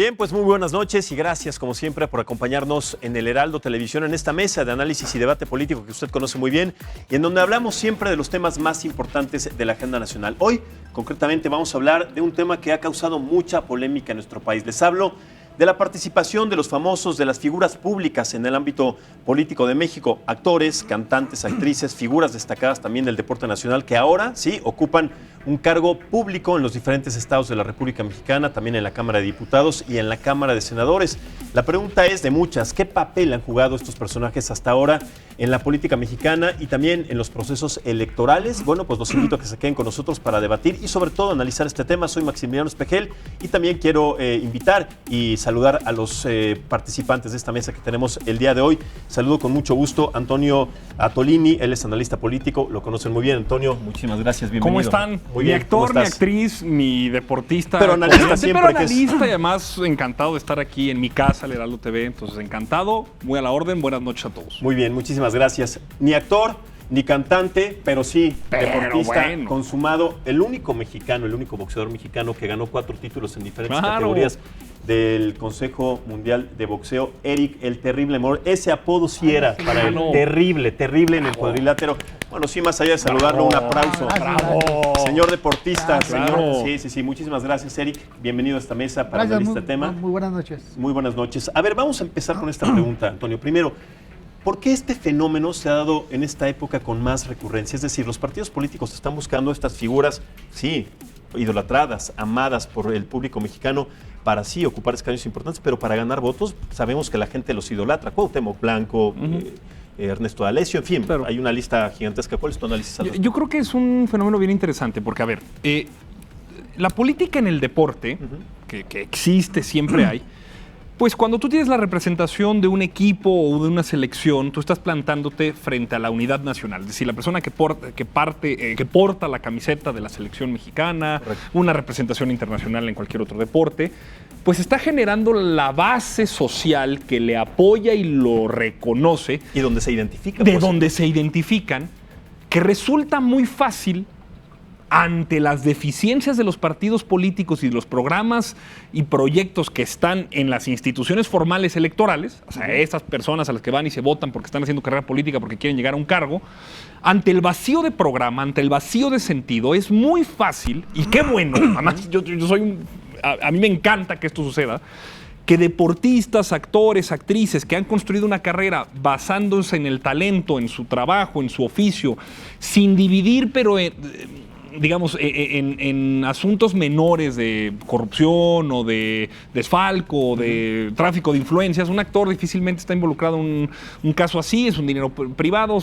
Bien, pues muy buenas noches y gracias como siempre por acompañarnos en el Heraldo Televisión, en esta mesa de análisis y debate político que usted conoce muy bien y en donde hablamos siempre de los temas más importantes de la agenda nacional. Hoy, concretamente, vamos a hablar de un tema que ha causado mucha polémica en nuestro país. Les hablo de la participación de los famosos, de las figuras públicas en el ámbito político de México, actores, cantantes, actrices, figuras destacadas también del deporte nacional que ahora sí ocupan un cargo público en los diferentes estados de la República Mexicana, también en la Cámara de Diputados y en la Cámara de Senadores. La pregunta es de muchas, ¿qué papel han jugado estos personajes hasta ahora en la política mexicana y también en los procesos electorales? Bueno, pues los invito a que se queden con nosotros para debatir y sobre todo analizar este tema. Soy Maximiliano Espejel y también quiero invitar y saludar a los participantes de esta mesa que tenemos el día de hoy. Saludo con mucho gusto a Antonio Atolini, él es analista político, lo conocen muy bien. Antonio, muchísimas gracias, bienvenido. ¿Cómo están? Muy Ni bien, actor, ni actriz, ni deportista. Pero analista siempre. Pero analista y además encantado de estar aquí en mi casa, el Heraldo TV. Entonces, encantado, muy a la orden. Buenas noches a todos. Muy bien, muchísimas gracias. Ni actor, ni cantante, pero sí deportista bueno, consumado. El único mexicano, el único boxeador mexicano que ganó 4 títulos en diferentes categorías del Consejo Mundial de Boxeo, Eric el Terrible Moreno. Ese apodo sí era para él. Terrible en el cuadrilátero. Bueno, sí, más allá de saludarlo, un aplauso. ¡Bravo! Señor deportista, Bravo. señor. Sí, muchísimas gracias, Eric. Bienvenido a esta mesa para hablar de este tema. Muy buenas noches. Muy buenas noches. A ver, vamos a empezar con esta pregunta, Antonio. Primero, ¿por qué este fenómeno se ha dado en esta época con más recurrencia? Es decir, los partidos políticos están buscando estas figuras, sí, idolatradas, amadas por el público mexicano, para sí ocupar escaños importantes, pero para ganar votos sabemos que la gente los idolatra. Cuauhtémoc Blanco, Ernesto D'Alessio, en fin, hay una lista gigantesca. ¿Cuál es tu análisis? Yo creo que es un fenómeno bien interesante, porque, a ver, la política en el deporte, que existe, siempre hay, pues cuando tú tienes la representación de un equipo o de una selección, tú estás plantándote frente a la unidad nacional. Es decir, la persona que porta la camiseta de la selección mexicana, una representación internacional en cualquier otro deporte, pues está generando la base social que le apoya y lo reconoce. Y donde se identifican. De donde se identifican, que resulta muy fácil ante las deficiencias de los partidos políticos y de los programas y proyectos que están en las instituciones formales electorales, o sea, esas personas a las que van y se votan porque están haciendo carrera política porque quieren llegar a un cargo, ante el vacío de programa, ante el vacío de sentido, es muy fácil, y qué bueno, además yo soy a mí me encanta que esto suceda, que deportistas, actores, actrices que han construido una carrera basándose en el talento, en su trabajo, en su oficio, sin dividir, pero digamos, en asuntos menores de corrupción o de desfalco o de tráfico de influencias, un actor difícilmente está involucrado en un caso así, es un dinero privado,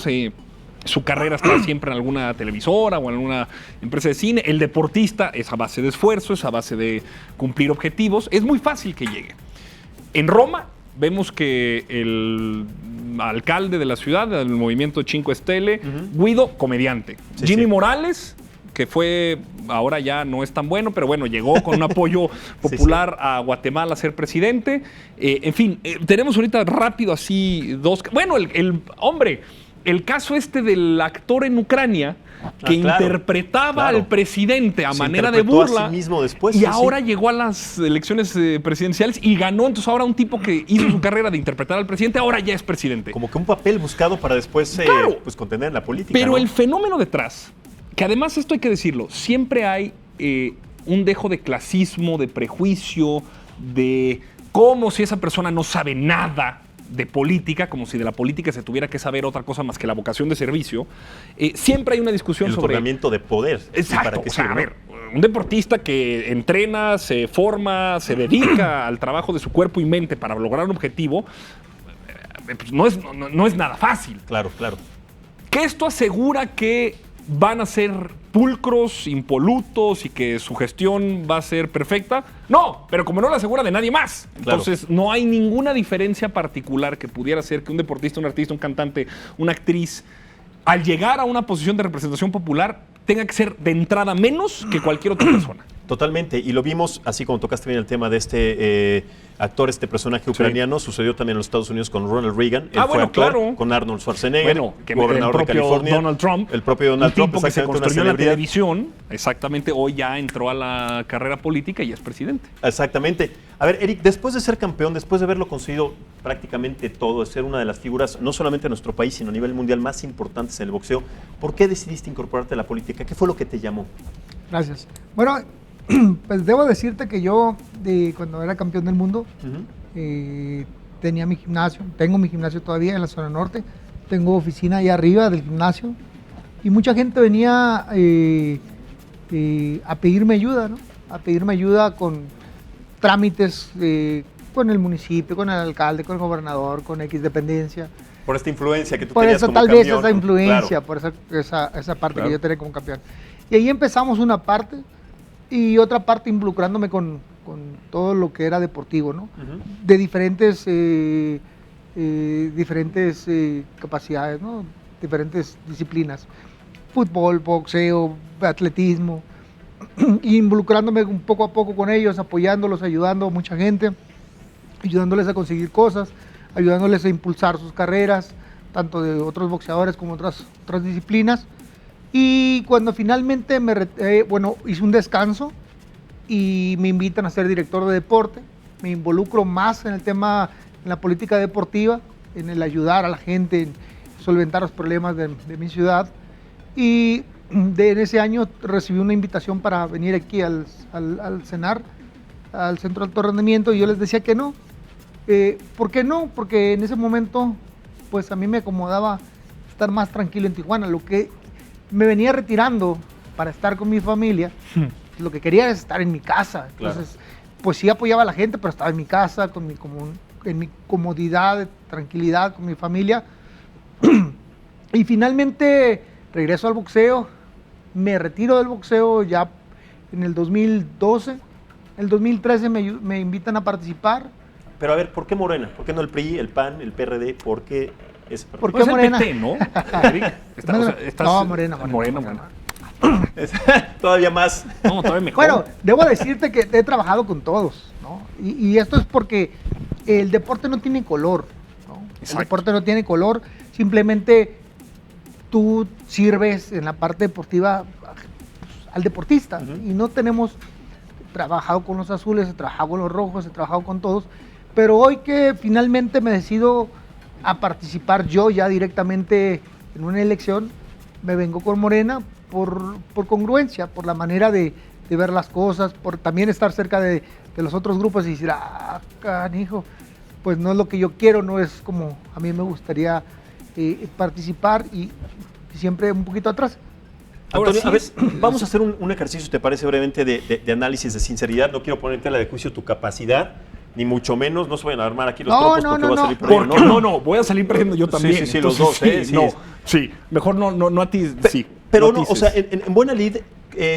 su carrera está siempre en alguna televisora o en alguna empresa de cine. El deportista es a base de esfuerzo, es a base de cumplir objetivos, es muy fácil que llegue. En Roma vemos que el alcalde de la ciudad, del movimiento Cinque Stelle, Guido, comediante. Jimmy Morales, que fue, ahora ya no es tan bueno, pero bueno, llegó con un apoyo popular a Guatemala a ser presidente. En fin, tenemos ahorita rápido así dos. Bueno, el caso del actor en Ucrania que interpretaba al presidente a manera de burla a sí mismo después, y ahora llegó a las elecciones presidenciales y ganó. Entonces ahora un tipo que hizo su carrera de interpretar al presidente ahora ya es presidente. Como que un papel buscado para después pues contender en la política. Pero ¿no? el fenómeno detrás, que además esto hay que decirlo, siempre hay un dejo de clasismo, de prejuicio, de como si esa persona no sabe nada de política, como si de la política se tuviera que saber otra cosa más que la vocación de servicio. Siempre hay una discusión sobre el otorgamiento de poder. Exacto. ¿Para qué a ver, un deportista que entrena, se forma, se dedica al trabajo de su cuerpo y mente para lograr un objetivo, pues no es nada fácil. Claro. Que esto asegura que van a ser pulcros, impolutos y que su gestión va a ser perfecta. No, pero como no la asegura de nadie más. Entonces no hay ninguna diferencia particular que pudiera ser que un deportista, un artista, un cantante, una actriz, al llegar a una posición de representación popular, tenga que ser de entrada menos que cualquier otra persona. Totalmente, y lo vimos, así como tocaste bien el tema de este actor, este personaje ucraniano, sucedió también en los Estados Unidos con Ronald Reagan. Él fue actor, con Arnold Schwarzenegger, gobernador de California. Donald Trump, el propio Donald Trump, tipo que se construyó en la televisión, exactamente, hoy ya entró a la carrera política y es presidente. Exactamente. A ver, Eric, después de ser campeón, después de haberlo conseguido prácticamente todo, de ser una de las figuras, no solamente de nuestro país, sino a nivel mundial, más importantes en el boxeo, ¿por qué decidiste incorporarte a la política? ¿Qué fue lo que te llamó? Gracias. Bueno, pues debo decirte que yo, cuando era campeón del mundo, tenía mi gimnasio, tengo mi gimnasio todavía en la zona norte, tengo oficina allá arriba del gimnasio, y mucha gente venía a pedirme ayuda, ¿no? A pedirme ayuda con trámites con el municipio, con el alcalde, con el gobernador, con X dependencia. Por esta influencia que tú por tenías eso, como tal campeón. Vez esa influencia, Claro. por esa parte que yo tenía como campeón. Y ahí empezamos una parte y otra parte involucrándome con todo lo que era deportivo, ¿no? De diferentes capacidades, ¿no? Diferentes disciplinas. Fútbol, boxeo, atletismo. Involucrándome un poco a poco con ellos, apoyándolos, ayudando a mucha gente, ayudándoles a conseguir cosas, ayudándoles a impulsar sus carreras, tanto de otros boxeadores como otras disciplinas. Y cuando finalmente hice un descanso y me invitan a ser director de deporte, me involucro más en el tema, en la política deportiva, en el ayudar a la gente, en solventar los problemas de mi ciudad. Y en ese año recibí una invitación para venir aquí al CENAR, al Centro de Alto Rendimiento, y yo les decía que no. ¿Por qué no? Porque en ese momento, pues a mí me acomodaba estar más tranquilo en Tijuana. Lo que me venía retirando para estar con mi familia, lo que quería es estar en mi casa. Entonces, pues sí apoyaba a la gente, pero estaba en mi casa, en mi comodidad, tranquilidad con mi familia. Y finalmente regreso al boxeo, me retiro del boxeo ya en el 2012. En el 2013 me invitan a participar. Pero a ver, ¿por qué Morena? ¿Por qué no el PRI, el PAN, el PRD? ¿Por qué ese partido? ¿Por qué Morena? El PT, ¿no? No, Morena. Todavía más. No, todavía mejor. Bueno, debo decirte que he trabajado con todos, ¿no? Y esto es porque el deporte no tiene color, ¿no? El deporte no tiene color, simplemente tú sirves en la parte deportiva al deportista. Y no tenemos trabajado con los azules, he trabajado con los rojos, he trabajado con todos, pero hoy que finalmente me decido a participar yo ya directamente en una elección, me vengo con Morena por congruencia, por la manera de ver las cosas, por también estar cerca de los otros grupos y decir, canijo, pues no es lo que yo quiero, no es como a mí me gustaría participar y siempre un poquito atrás. Antonio, a ver, vamos a hacer un ejercicio, ¿te parece brevemente, de análisis de sinceridad? No quiero ponerte a la de juicio tu capacidad, ni mucho menos, no se vayan a armar aquí los tropos porque va a salir perdiendo. No, voy a salir perdiendo yo también. Sí, los dos, mejor no a ti, sí. Pero no, o sea, en buena lid,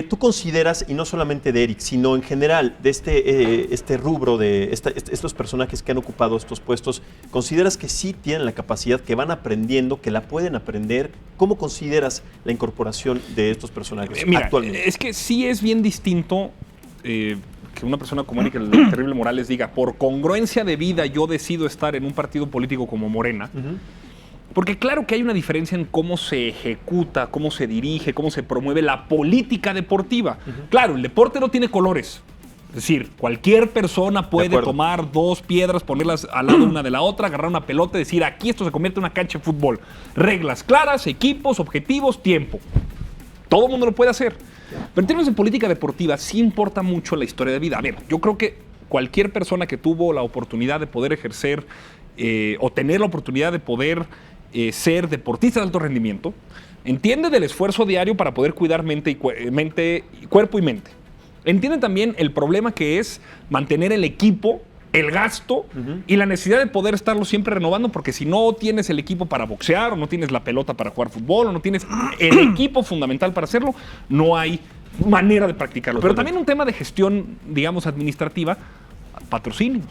tú consideras, y no solamente de Eric, sino en general, de este rubro, de estos personajes que han ocupado estos puestos, ¿consideras que sí tienen la capacidad, que van aprendiendo, que la pueden aprender? ¿Cómo consideras la incorporación de estos personajes actualmente? Es que sí es bien distinto que una persona como Eric, el Terrible Morales, diga, por congruencia de vida yo decido estar en un partido político como Morena. Porque claro que hay una diferencia en cómo se ejecuta, cómo se dirige, cómo se promueve la política deportiva. Claro, el deporte no tiene colores. Es decir, cualquier persona puede tomar dos piedras, ponerlas al lado una de la otra, agarrar una pelota y decir, aquí esto se convierte en una cancha de fútbol. Reglas claras, equipos, objetivos, tiempo. Todo el mundo lo puede hacer. Pero en términos de política deportiva sí importa mucho la historia de vida. A ver, yo creo que cualquier persona que tuvo la oportunidad de poder ejercer o tener la oportunidad de poder ser deportista de alto rendimiento, entiende del esfuerzo diario para poder cuidar cuerpo y mente. Entiende también el problema que es mantener el equipo, el gasto y la necesidad de poder estarlo siempre renovando, porque si no tienes el equipo para boxear, o no tienes la pelota para jugar fútbol, o no tienes el equipo fundamental para hacerlo, no hay manera de practicarlo. Pero también un tema de gestión, digamos, administrativa, patrocinios.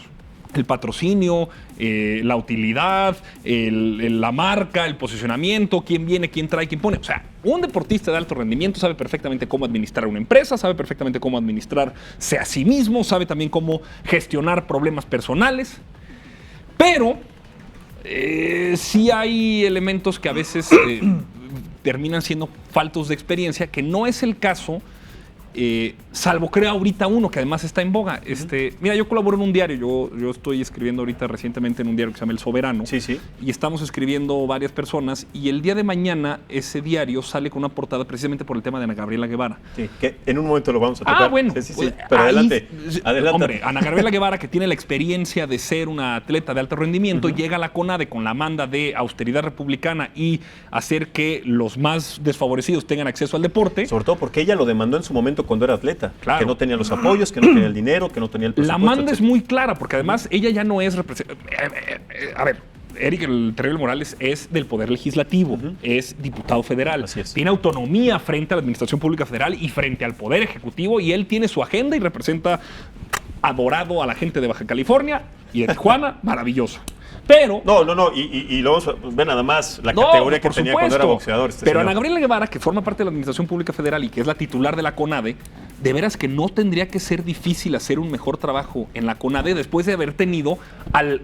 el patrocinio, la utilidad, la marca, el posicionamiento, quién viene, quién trae, quién pone. O sea, un deportista de alto rendimiento sabe perfectamente cómo administrar una empresa, sabe perfectamente cómo administrarse a sí mismo, sabe también cómo gestionar problemas personales, pero sí hay elementos que a veces terminan siendo faltos de experiencia, que no es el caso. Salvo creo ahorita uno que además está en boga. Mira, yo colaboro en un diario, yo estoy escribiendo ahorita recientemente en un diario que se llama El Soberano. Sí, sí. Y estamos escribiendo varias personas y el día de mañana ese diario sale con una portada precisamente por el tema de Ana Gabriela Guevara. Sí, que en un momento lo vamos a tocar. Bueno. Sí. Pero adelante. Hombre, Ana Gabriela Guevara, que tiene la experiencia de ser una atleta de alto rendimiento, llega a la CONADE con la manda de austeridad republicana y hacer que los más desfavorecidos tengan acceso al deporte. Sobre todo porque ella lo demandó en su momento cuando era atleta. Claro. Que no tenía los apoyos, que no tenía el dinero, que no tenía el presupuesto. La manda etc. es muy clara, porque además ella ya no es a ver, Eric el Terrible Morales es del Poder Legislativo, es diputado federal. Así es. Tiene autonomía frente a la Administración Pública Federal y frente al Poder Ejecutivo, y él tiene su agenda y representa adorado a la gente de Baja California y de Tijuana, maravilloso. Pero... No, y luego ve nada más la categoría que tenía cuando era boxeador. Pero señor. Ana Gabriela Guevara, que forma parte de la Administración Pública Federal y que es la titular de la CONADE, de veras que no tendría que ser difícil hacer un mejor trabajo en la CONADE después de haber tenido al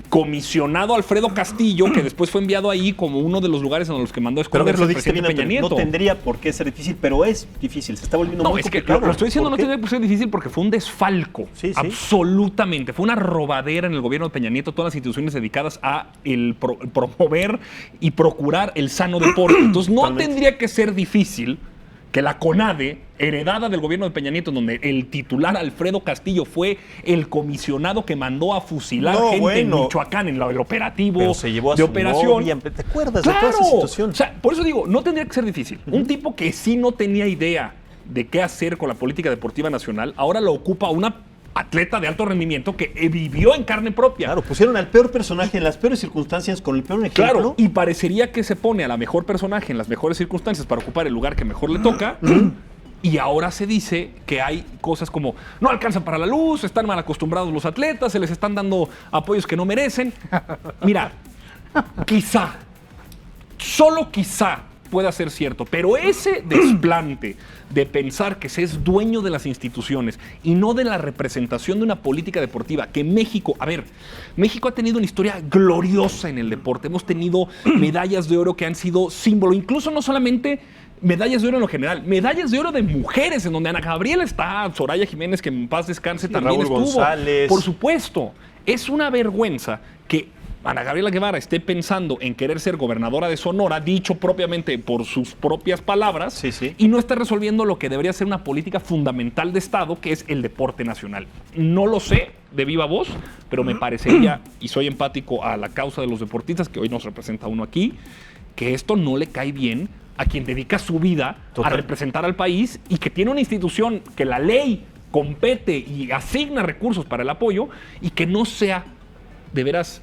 comisionado Alfredo Castillo, que después fue enviado ahí como uno de los lugares en los que mandó a Pero esconderse lo el dijiste presidente bien, Peña Nieto. no tendría por qué ser difícil, pero es difícil, se está volviendo No, muy es que complicado. lo estoy diciendo, no ¿Por qué? tendría que ser difícil porque fue un desfalco. Sí. Absolutamente. Fue una robadera en el gobierno de Peña Nieto, todas las instituciones dedicadas a promover y procurar el sano deporte. Entonces no Totalmente. tendría que ser difícil que la CONADE, heredada del gobierno de Peña Nieto, donde el titular Alfredo Castillo fue el comisionado que mandó a fusilar gente en Michoacán, en el operativo Pero se llevó a de su operación. novia, ¿te acuerdas de toda esa situación? O sea, por eso digo, no tendría que ser difícil. Un tipo que sí no tenía idea de qué hacer con la política deportiva nacional, ahora lo ocupa una atleta de alto rendimiento que vivió en carne propia. Claro, pusieron al peor personaje en las peores circunstancias con el peor ejemplo. Claro, y parecería que se pone a la mejor personaje en las mejores circunstancias para ocupar el lugar que mejor le toca. Y ahora se dice que hay cosas como no alcanzan para la luz, están mal acostumbrados los atletas, se les están dando apoyos que no merecen. Mira, quizá, solo quizá pueda ser cierto, pero ese desplante de pensar que se es dueño de las instituciones y no de la representación de una política deportiva, que México, México ha tenido una historia gloriosa en el deporte, hemos tenido medallas de oro que han sido símbolo, incluso no solamente medallas de oro en lo general, medallas de oro de mujeres, en donde Ana Gabriela está, Soraya Jiménez, que en paz descanse, también Raúl estuvo. González. Por supuesto, es una vergüenza que Ana Gabriela Guevara esté pensando en querer ser gobernadora de Sonora, dicho propiamente por sus propias palabras, y no está resolviendo lo que debería ser una política fundamental de Estado, que es el deporte nacional. No lo sé de viva voz, pero me parecería, y soy empático a la causa de los deportistas, que hoy nos representa uno aquí, que esto no le cae bien a quien dedica su vida a representar al país y que tiene una institución que la ley compete y asigna recursos para el apoyo y que no sea de veras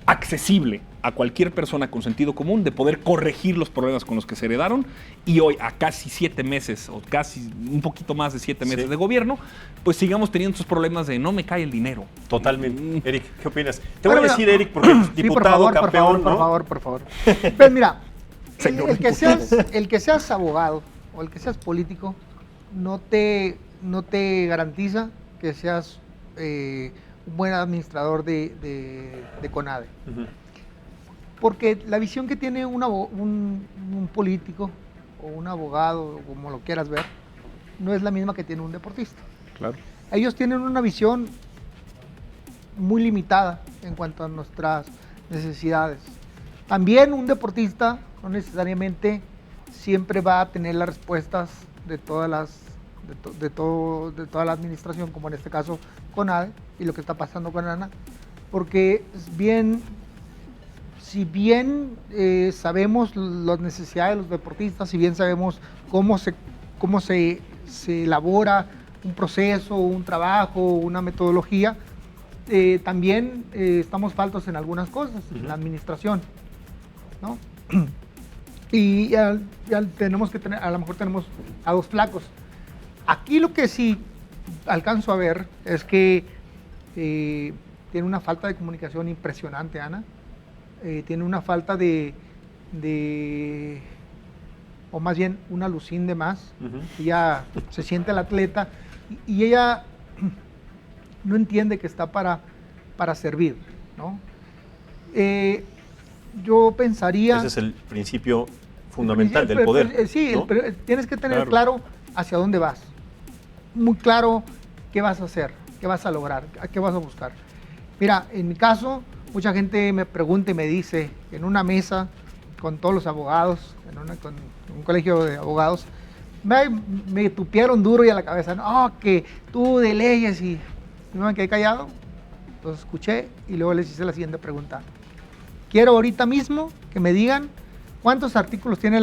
accesible a cualquier persona con sentido común de poder corregir los problemas con los que se heredaron, y hoy a casi 7 meses o casi un poquito más de 7 meses de gobierno, pues sigamos teniendo estos problemas de no me cae el dinero. Totalmente. Eric, ¿qué opinas? Te voy a decir, Eric, porque diputado, campeón, por favor. Pues mira, el que seas abogado o el que seas político no te garantiza que seas un buen administrador de CONADE. Porque la visión que tiene un político o un abogado, como lo quieras ver, no es la misma que tiene un deportista. Claro. Ellos tienen una visión muy limitada en cuanto a nuestras necesidades. También un deportista no necesariamente siempre va a tener las respuestas de toda la administración, como en este caso CONADE y lo que está pasando con Ana, porque si bien sabemos las necesidades de los deportistas, si bien sabemos cómo se elabora un proceso, un trabajo, una metodología, también estamos faltos en algunas cosas, en la administración, ¿no? Y tenemos que tener, a lo mejor tenemos a dos flacos. Aquí lo que sí alcanzo a ver es que tiene una falta de comunicación impresionante, Ana. Tiene una falta o más bien una lucín de más. Ella se siente el atleta y ella no entiende que está para servir, ¿no? Yo pensaría... Ese es el principio fundamental del poder. Sí, ¿no? Tienes que tener claro hacia dónde vas. Muy claro qué vas a hacer, qué vas a lograr, a qué vas a buscar. Mira, en mi caso, mucha gente me pregunta y me dice, en una mesa con todos los abogados, con un colegio de abogados, me tupieron duro y a la cabeza, no, que tú de leyes, y no me quedé callado. Entonces escuché y luego les hice la siguiente pregunta. Quiero ahorita mismo que me digan cuántos artículos tiene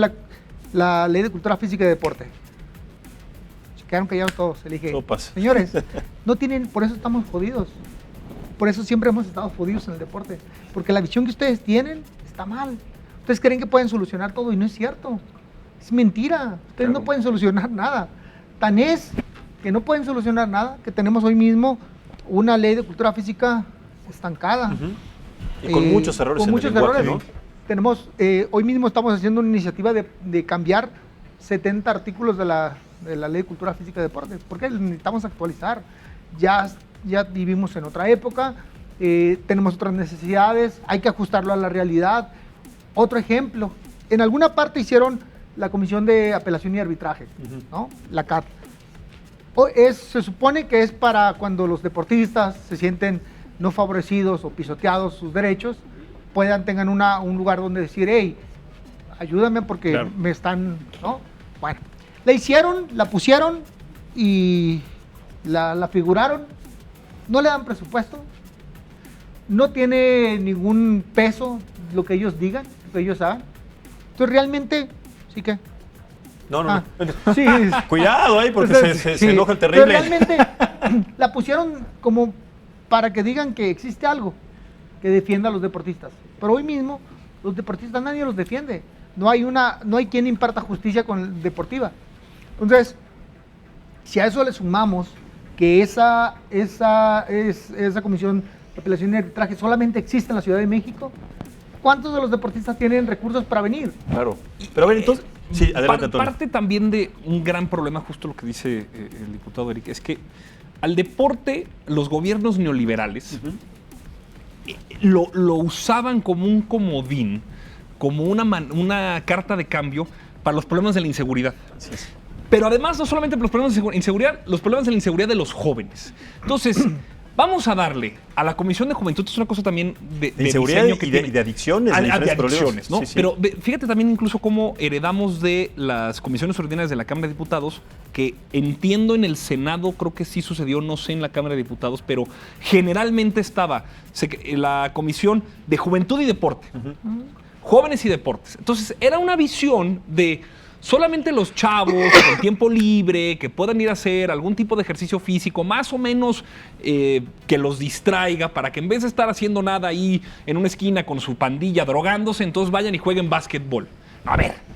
la Ley de Cultura Física y Deporte. Se quedaron callados todos. Le dije, señores, no tienen, por eso estamos jodidos. Por eso siempre hemos estado jodidos en el deporte. Porque la visión que ustedes tienen está mal. Ustedes creen que pueden solucionar todo y no es cierto. Es mentira. Ustedes no pueden solucionar nada. Tan es que no pueden solucionar nada que tenemos hoy mismo una ley de cultura física estancada. Y con muchos errores en el lenguaje, ¿no? Tenemos, hoy mismo estamos haciendo una iniciativa de cambiar 70 artículos de la Ley de Cultura Física y Deportes, porque necesitamos actualizar. Ya vivimos en otra época, tenemos otras necesidades, hay que ajustarlo a la realidad. Otro ejemplo, en alguna parte hicieron la Comisión de Apelación y Arbitraje, ¿no? La CAT. Se supone que es para cuando los deportistas se sienten no favorecidos o pisoteados sus derechos, tengan un lugar donde decir, hey, ayúdame porque me están, ¿no? Bueno, la hicieron, la pusieron y la figuraron, no le dan presupuesto, no tiene ningún peso lo que ellos digan, lo que ellos hagan. Entonces realmente, sí que... No. Sí. Cuidado ahí porque Entonces, se enoja el terrible. Pero realmente la pusieron como para que digan que existe algo que defienda a los deportistas. Pero hoy mismo los deportistas nadie los defiende. No hay quien imparta justicia deportiva. Entonces, si a eso le sumamos que esa comisión de apelación y arbitraje solamente existe en la Ciudad de México, ¿cuántos de los deportistas tienen recursos para venir? Claro. Pero a ver, entonces... Sí, adelante, Antonio. Parte también de un gran problema, justo lo que dice el diputado Eric, es que al deporte los gobiernos neoliberales lo usaban como un comodín, como una carta de cambio para los problemas de la inseguridad. Así es. Pero además, no solamente los problemas de inseguridad, los problemas de la inseguridad de los jóvenes. Entonces, vamos a darle a la Comisión de Juventud, es una cosa también de inseguridad diseño que y de adicciones. De adicciones, ¿no? Sí, sí. Pero fíjate también incluso cómo heredamos de las comisiones ordinarias de la Cámara de Diputados, que entiendo en el Senado, creo que sí sucedió, no sé en la Cámara de Diputados, pero generalmente estaba la Comisión de Juventud y Deporte, Jóvenes y Deportes. Entonces, era una visión de... solamente los chavos con tiempo libre que puedan ir a hacer algún tipo de ejercicio físico, más o menos que los distraiga, para que en vez de estar haciendo nada ahí en una esquina con su pandilla drogándose, entonces vayan y jueguen básquetbol. A ver,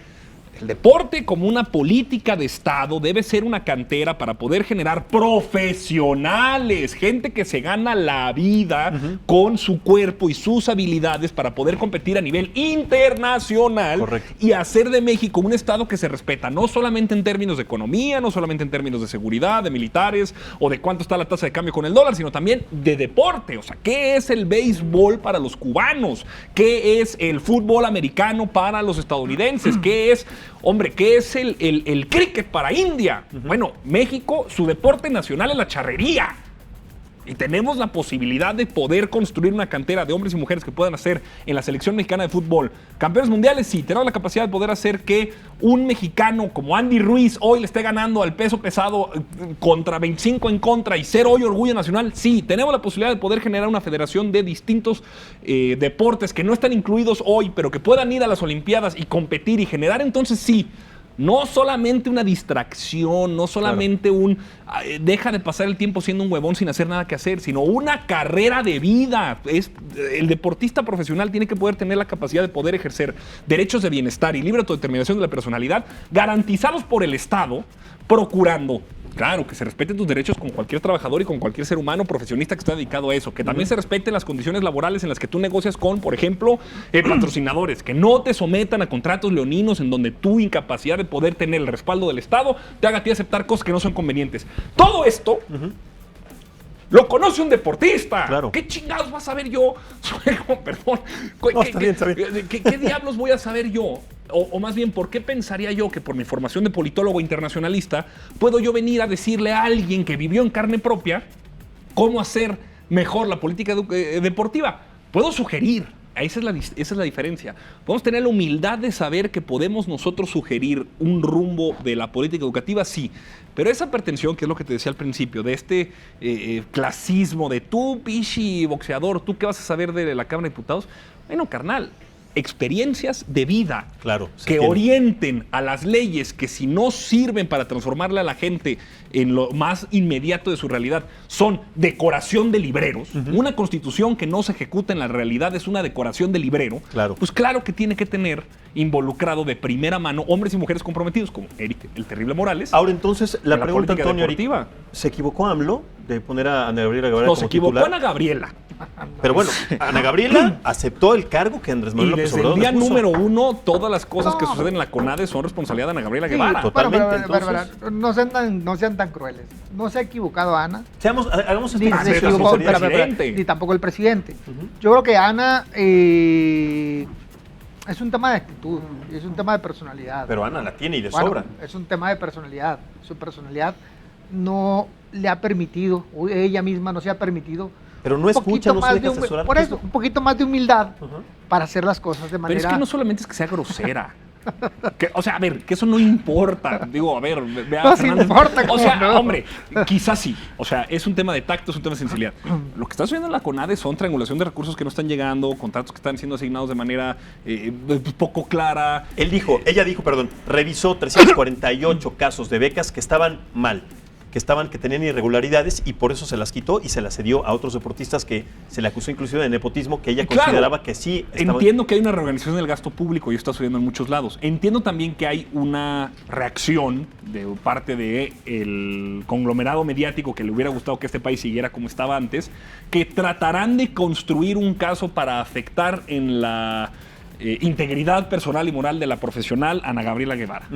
el deporte como una política de Estado debe ser una cantera para poder generar profesionales, gente que se gana la vida con su cuerpo y sus habilidades para poder competir a nivel internacional. Correcto. Y hacer de México un Estado que se respeta, no solamente en términos de economía, no solamente en términos de seguridad, de militares o de cuánto está la tasa de cambio con el dólar, sino también de deporte. O sea, ¿qué es el béisbol para los cubanos? ¿Qué es el fútbol americano para los estadounidenses? ¿Qué es... hombre, ¿qué es el cricket para India? Bueno, México, su deporte nacional es la charrería. Y tenemos la posibilidad de poder construir una cantera de hombres y mujeres que puedan hacer en la selección mexicana de fútbol campeones mundiales. Sí, tenemos la capacidad de poder hacer que un mexicano como Andy Ruiz hoy le esté ganando al peso pesado contra 25 en contra y ser hoy orgullo nacional. Sí, tenemos la posibilidad de poder generar una federación de distintos deportes que no están incluidos hoy, pero que puedan ir a las Olimpiadas y competir y generar entonces sí. No solamente una distracción, no solamente deja de pasar el tiempo siendo un huevón sin hacer nada que hacer, sino una carrera de vida. El deportista profesional tiene que poder tener la capacidad de poder ejercer derechos de bienestar y libre autodeterminación de la personalidad, garantizados por el Estado, procurando Claro, que se respeten tus derechos con cualquier trabajador y con cualquier ser humano profesionista que esté dedicado a eso. Que también se respeten las condiciones laborales en las que tú negocias con, por ejemplo, patrocinadores. Que no te sometan a contratos leoninos en donde tu incapacidad de poder tener el respaldo del Estado te haga a ti aceptar cosas que no son convenientes. Todo esto lo conoce un deportista. Claro. ¿Qué chingados vas a saber yo? Perdón. No, está bien. ¿Qué diablos voy a saber yo? O más bien, ¿por qué pensaría yo que por mi formación de politólogo internacionalista puedo yo venir a decirle a alguien que vivió en carne propia cómo hacer mejor la política deportiva? Puedo sugerir. Esa es la diferencia. Podemos tener la humildad de saber que podemos nosotros sugerir un rumbo de la política educativa, sí. Pero esa pretensión, que es lo que te decía al principio, de este clasismo de tú, pichi, boxeador, ¿tú qué vas a saber de la Cámara de Diputados? Bueno, carnal, experiencias de vida que orienten a las leyes que, si no sirven para transformarle a la gente en lo más inmediato de su realidad, son decoración de libreros. Una constitución que no se ejecuta en la realidad es una decoración de librero. Pues claro que tiene que tener involucrado de primera mano hombres y mujeres comprometidos, como Eric, el terrible Morales. Ahora, entonces, la pregunta, Antonio, Eric, ¿se equivocó AMLO de poner a Ana Gabriela Guevara como se equivocó titular? Ana Gabriela. Pero bueno, Ana Gabriela aceptó el cargo que Andrés Manuel López Obrador le puso. Y desde el día número 1, todas las cosas que suceden en la CONADE son responsabilidad de Ana Gabriela Guevara. Totalmente. Pero, no sean tan crueles. No se ha equivocado Ana. Hagamos ni se equivocó, ni tampoco el presidente. Yo creo que Ana es un tema de actitud, es un tema de personalidad. Pero Ana la tiene y de sobra. Es un tema de personalidad. Su personalidad no le ha permitido, o ella misma no se ha permitido. Pero no escucha, no se deja asesorar. Por eso, un poquito más de humildad para hacer las cosas de manera... Pero es que no solamente es que sea grosera. O sea, a ver, que eso no importa. Digo, a ver, vea. No, sí importa. O sea, no. hombre, quizás sí. O sea, es un tema de tacto, es un tema de sensibilidad. Lo que está sucediendo en la CONADE son triangulación de recursos que no están llegando, contratos que están siendo asignados de manera poco clara. Ella dijo, revisó 348 casos de becas que estaban mal, que tenían irregularidades, y por eso se las quitó y se las cedió a otros deportistas que se le acusó inclusive de nepotismo, que ella consideraba que sí estaban... Entiendo que hay una reorganización del gasto público y esto está sucediendo en muchos lados. Entiendo también que hay una reacción de parte del conglomerado mediático que le hubiera gustado que este país siguiera como estaba antes, que tratarán de construir un caso para afectar en la integridad personal y moral de la profesional Ana Gabriela Guevara.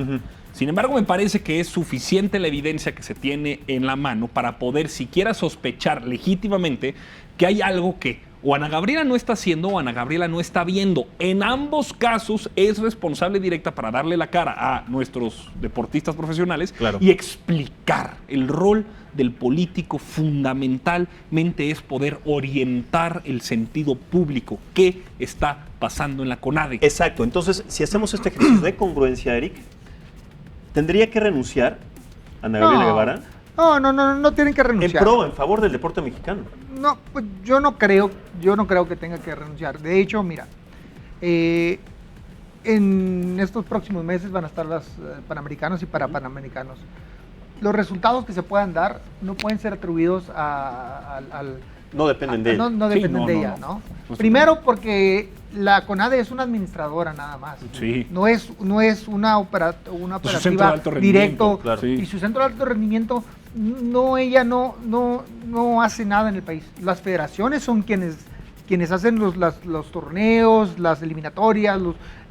Sin embargo, me parece que es suficiente la evidencia que se tiene en la mano para poder siquiera sospechar legítimamente que hay algo que o Ana Gabriela no está haciendo o Ana Gabriela no está viendo. En ambos casos es responsable directa para darle la cara a nuestros deportistas profesionales y explicar. El rol del político fundamentalmente es poder orientar el sentido público. ¿Qué está pasando en la CONADE? Exacto. Entonces, si hacemos este ejercicio de congruencia, Eric, ¿tendría que renunciar Ana Gabriela Guevara? No tienen que renunciar. En favor del deporte mexicano. No, pues yo no creo que tenga que renunciar. De hecho, mira, en estos próximos meses van a estar las Panamericanos y Parapanamericanos. Los resultados que se puedan dar no pueden ser atribuidos al... No dependen de ella. No dependen de ella, ¿no? Primero porque la CONADE es una administradora nada más. Sí. No es una operativa directo. Claro. Y su centro de alto rendimiento, ella no hace nada en el país. Las federaciones son quienes hacen los torneos, las eliminatorias,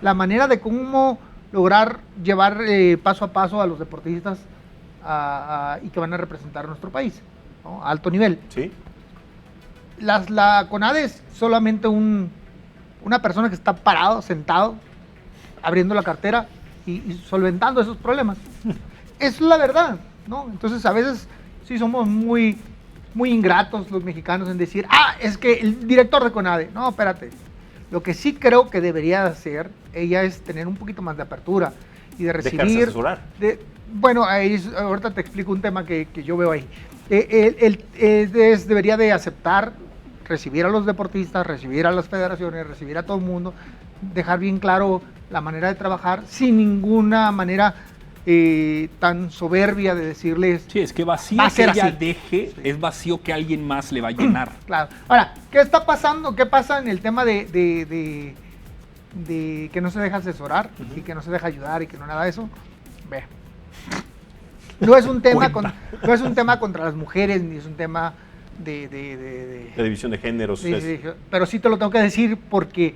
la manera de cómo lograr llevar paso a paso a los deportistas y que van a representar a nuestro país, ¿no? A alto nivel. Sí. La CONADE es solamente una persona que está parado, sentado, abriendo la cartera y solventando esos problemas. Es la verdad, ¿no? Entonces, a veces sí somos muy ingratos los mexicanos en decir, es que el director de CONADE. No, espérate. Lo que sí creo que debería hacer ella es tener un poquito más de apertura y de recibir... Dejarse asesorar. Ahorita te explico un tema que yo veo ahí. Debería de aceptar recibir a los deportistas, recibir a las federaciones, recibir a todo el mundo, dejar bien claro la manera de trabajar sin ninguna manera tan soberbia de decirles... Sí, es que vacío que ella deje, es vacío que alguien más le va a llenar. Claro. Ahora, ¿qué está pasando? ¿Qué pasa en el tema de que no se deja asesorar y que no se deja ayudar y que no nada de eso? Ve. no es un tema contra las mujeres, ni es un tema de división de géneros. pero sí te lo tengo que decir porque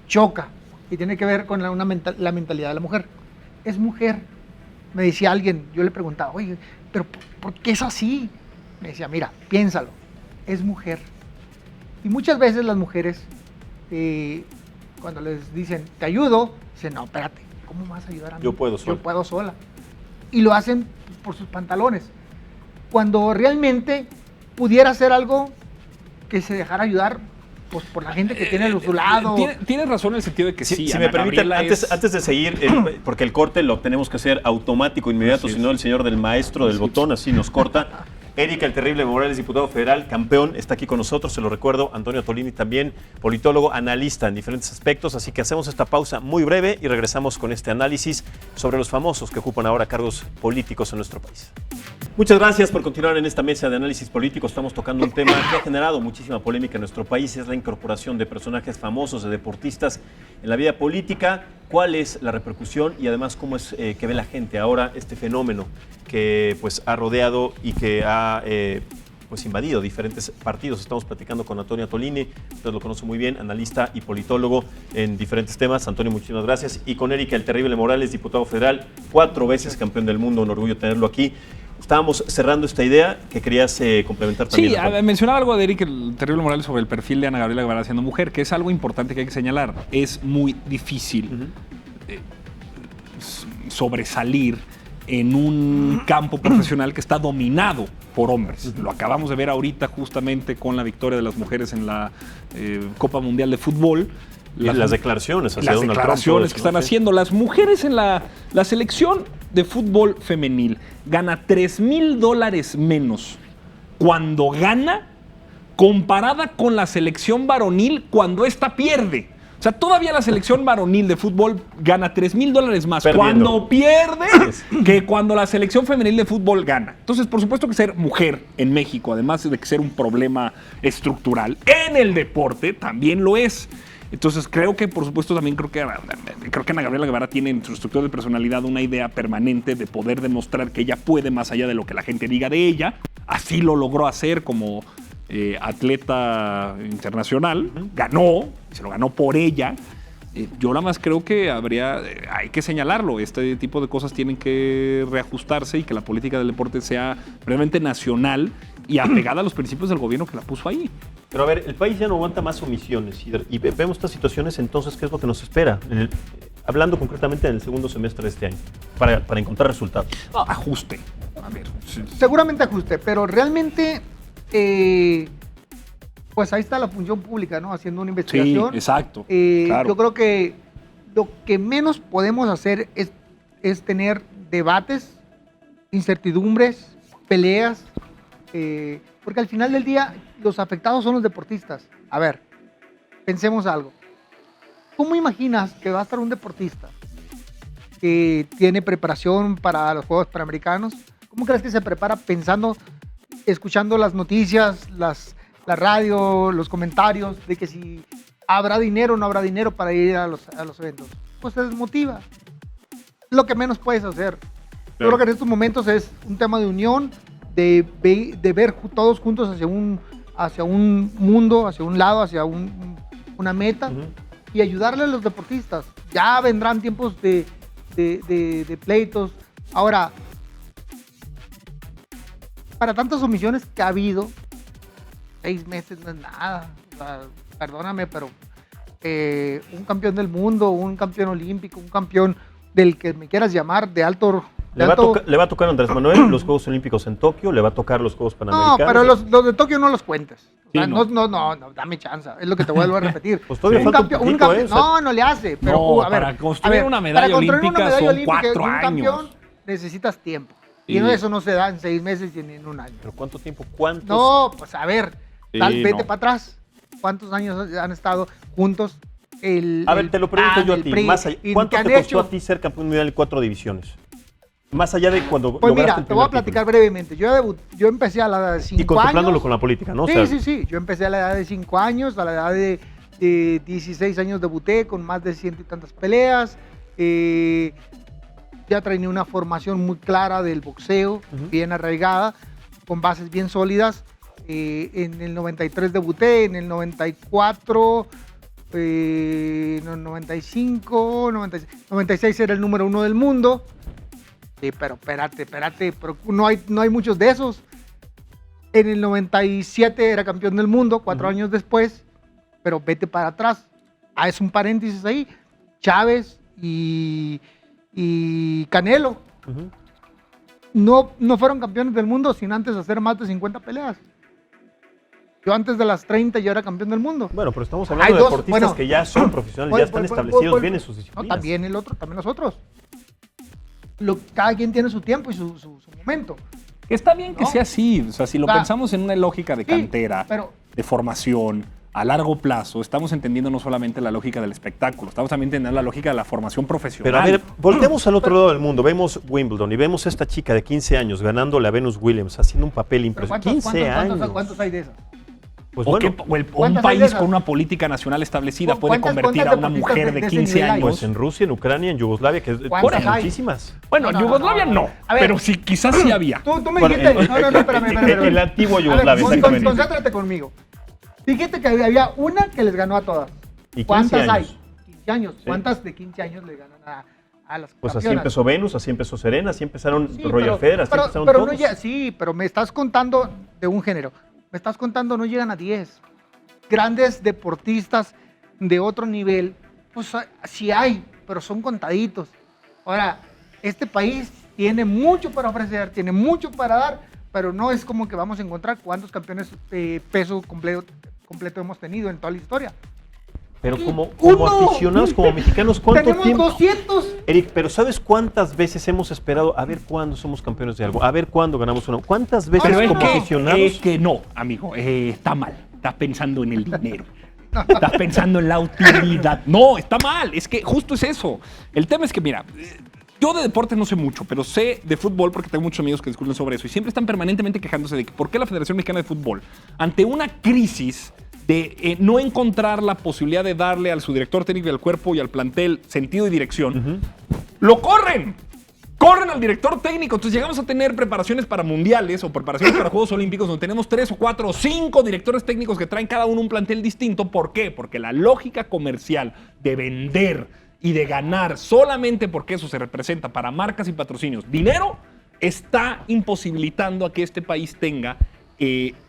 choca y tiene que ver con la mentalidad de la mujer. Es mujer. Me decía alguien, yo le preguntaba, oye, pero ¿por qué es así? Me decía, mira, piénsalo, es mujer. Y muchas veces las mujeres, cuando les dicen, te ayudo, dicen, no, espérate, ¿cómo me vas a ayudar a mí? Yo puedo sola. Yo puedo sola. Y lo hacen por sus pantalones. Cuando realmente pudiera hacer algo que se dejara ayudar pues, por la gente que tiene a su lado. Tienes razón en el sentido de que sí. Si me permiten, antes de seguir, porque el corte lo tenemos que hacer automático, inmediato, si no el señor del maestro del botón así nos corta. Erika, el terrible Morales, diputado federal, campeón, está aquí con nosotros, se lo recuerdo. Antonio Tolini también, politólogo, analista en diferentes aspectos. Así que hacemos esta pausa muy breve y regresamos con este análisis sobre los famosos que ocupan ahora cargos políticos en nuestro país. Muchas gracias por continuar en esta mesa de análisis político. Estamos tocando un tema que ha generado muchísima polémica en nuestro país. Es la incorporación de personajes famosos, de deportistas en la vida política. ¿Cuál es la repercusión y además cómo es que ve la gente ahora este fenómeno que pues ha rodeado y que ha pues invadido diferentes partidos? Estamos platicando con Antonio Tolini, usted lo conoce muy bien, analista y politólogo en diferentes temas. Antonio, muchísimas gracias. Y con Erika, el terrible Morales, diputado federal, 4 veces campeón del mundo, un orgullo tenerlo aquí. Estábamos cerrando esta idea que querías complementar también. Sí, mencionaba algo de Eric, el terrible Morales, sobre el perfil de Ana Gabriela Guevara siendo mujer, que es algo importante que hay que señalar. Es muy difícil sobresalir en un campo profesional que está dominado por hombres. Lo acabamos de ver ahorita justamente con la victoria de las mujeres en la Copa Mundial de Fútbol. Las declaraciones hacia las Donald declaraciones Trump, que están haciendo. Las mujeres en la selección de fútbol femenil gana $3,000 menos cuando gana comparada con la selección varonil cuando esta pierde. O sea, todavía la selección varonil de fútbol gana $3,000 más cuando pierde que cuando la selección femenil de fútbol gana. Entonces, por supuesto que ser mujer en México, además de que ser un problema estructural en el deporte, también lo es. Entonces creo que, por supuesto, también creo que Ana Gabriela Guevara tiene en su estructura de personalidad una idea permanente de poder demostrar que ella puede más allá de lo que la gente diga de ella. Así lo logró hacer como atleta internacional. Ganó, se lo ganó por ella. Yo nada más creo que hay que señalarlo. Este tipo de cosas tienen que reajustarse y que la política del deporte sea realmente nacional y apegada a los principios del gobierno que la puso ahí. Pero a ver, el país ya no aguanta más omisiones y vemos estas situaciones, entonces, ¿qué es lo que nos espera? Hablando concretamente en el segundo semestre de este año, para encontrar resultados. Ajuste. A ver. Seguramente ajuste, pero realmente, pues ahí está la función pública, ¿no? Haciendo una investigación. Sí, exacto. Claro. Yo creo que lo que menos podemos hacer es tener debates, incertidumbres, peleas, porque al final del día los afectados son los deportistas. A ver, pensemos algo. ¿Cómo imaginas que va a estar un deportista que tiene preparación para los Juegos Panamericanos? ¿Cómo crees que se prepara pensando, escuchando las noticias, la radio, los comentarios de que si habrá dinero o no habrá dinero para ir a los eventos? Pues se desmotiva. Es lo que menos puedes hacer. Claro. Yo creo que en estos momentos es un tema de unión, de ver todos juntos hacia un mundo, hacia un lado, hacia una meta, y ayudarle a los deportistas. Ya vendrán tiempos de pleitos. Ahora, para tantas omisiones que ha habido, 6 meses no es nada. O sea, perdóname, pero un campeón del mundo, un campeón olímpico, un campeón del que me quieras llamar, de alto... Le va a tocar a Andrés Manuel los Juegos Olímpicos en Tokio, le va a tocar los Juegos Panamericanos. No, pero los de Tokio no los cuentes. Sí, o sea, no, dame chance. Es lo que te vuelvo a repetir. Pues todavía falta un poquito, no le hace. Pero, para construir una medalla olímpica son 4 años. Campeón, necesitas tiempo. Sí. Y eso no se da en 6 meses ni en un año. ¿Pero cuánto tiempo? ¿Cuántos? No, pues a ver, vete para atrás. ¿Cuántos años han estado juntos? A ver, te lo pregunto yo a ti. ¿Cuánto te costó a ti ser campeón mundial en 4 divisiones? Más allá de cuando pues mira, te voy a platicar brevemente. Yo empecé a la edad de 5 años. Y contemplándolo con la política, ¿no? Sí. Yo empecé a la edad de 5 años, a la edad de 16 años debuté con más de 100 y tantas peleas. ya traía una formación muy clara del boxeo, bien arraigada, con bases bien sólidas. En el 93 debuté, en el 94, en el 95, 96 era el número 1 del mundo. Sí, pero espérate, pero no hay muchos de esos. En el 97 era campeón del mundo, 4 años después, pero vete para atrás. Es un paréntesis ahí. Chávez y Canelo no fueron campeones del mundo sin antes hacer más de 50 peleas. Yo antes de las 30 ya era campeón del mundo. Bueno, pero estamos hablando de deportistas que ya son profesionales, ya están establecidos bien en sus disciplinas. No, también los otros. Cada quien tiene su tiempo y su momento. Está bien que sea así. O sea, si lo pensamos en una lógica de cantera, de formación, a largo plazo, estamos entendiendo no solamente la lógica del espectáculo, estamos también entendiendo la lógica de la formación profesional. Pero a ver, voltemos al otro lado del mundo. Vemos Wimbledon y vemos a esta chica de 15 años ganándole a Venus Williams, haciendo un papel impresionante. 15 años. ¿Cuántos hay de esas? Pues o un país con una política nacional establecida puede convertir a una mujer de 15 años. Pues en Rusia, en Ucrania, en Yugoslavia, que hay muchísimas. Bueno, en Yugoslavia no, pero sí, quizás sí había. Tú me dijiste, espérame. El antiguo Yugoslavia, exactamente. Concéntrate conmigo. Dijiste que había una que les ganó a todas. ¿Cuántas hay? 15 años. Sí. ¿Cuántas de 15 años le ganan a las Pues campeonas? Así empezó Venus, así empezó Serena, así empezaron Roger Federer, así empezaron pero todos. Sí, pero me estás contando de un género. Me estás contando, no llegan a 10. Grandes deportistas de otro nivel, pues sí hay, pero son contaditos. Ahora, este país tiene mucho para ofrecer, tiene mucho para dar, pero no es como que vamos a encontrar cuántos campeones peso completo hemos tenido en toda la historia. Pero como aficionados, como mexicanos, ¿cuánto tenemos tiempo? 200. Eric, pero ¿sabes cuántas veces hemos esperado a ver cuándo somos campeones de algo? A ver cuándo ganamos uno. ¿Cuántas veces como aficionados? Es que no, amigo, está mal. Estás pensando en el dinero. Estás pensando en la utilidad. No, está mal. Es que justo es eso. El tema es que, mira, yo de deportes no sé mucho, pero sé de fútbol porque tengo muchos amigos que discuten sobre eso y siempre están permanentemente quejándose de que por qué la Federación Mexicana de Fútbol, ante una crisis de no encontrar la posibilidad de darle al subdirector técnico y al cuerpo y al plantel sentido y dirección, lo corren. Corren al director técnico. Entonces llegamos a tener preparaciones para mundiales o preparaciones para Juegos Olímpicos donde tenemos 3 o 4 o 5 directores técnicos que traen cada uno un plantel distinto. ¿Por qué? Porque la lógica comercial de vender y de ganar solamente porque eso se representa para marcas y patrocinios dinero está imposibilitando a que este país tenga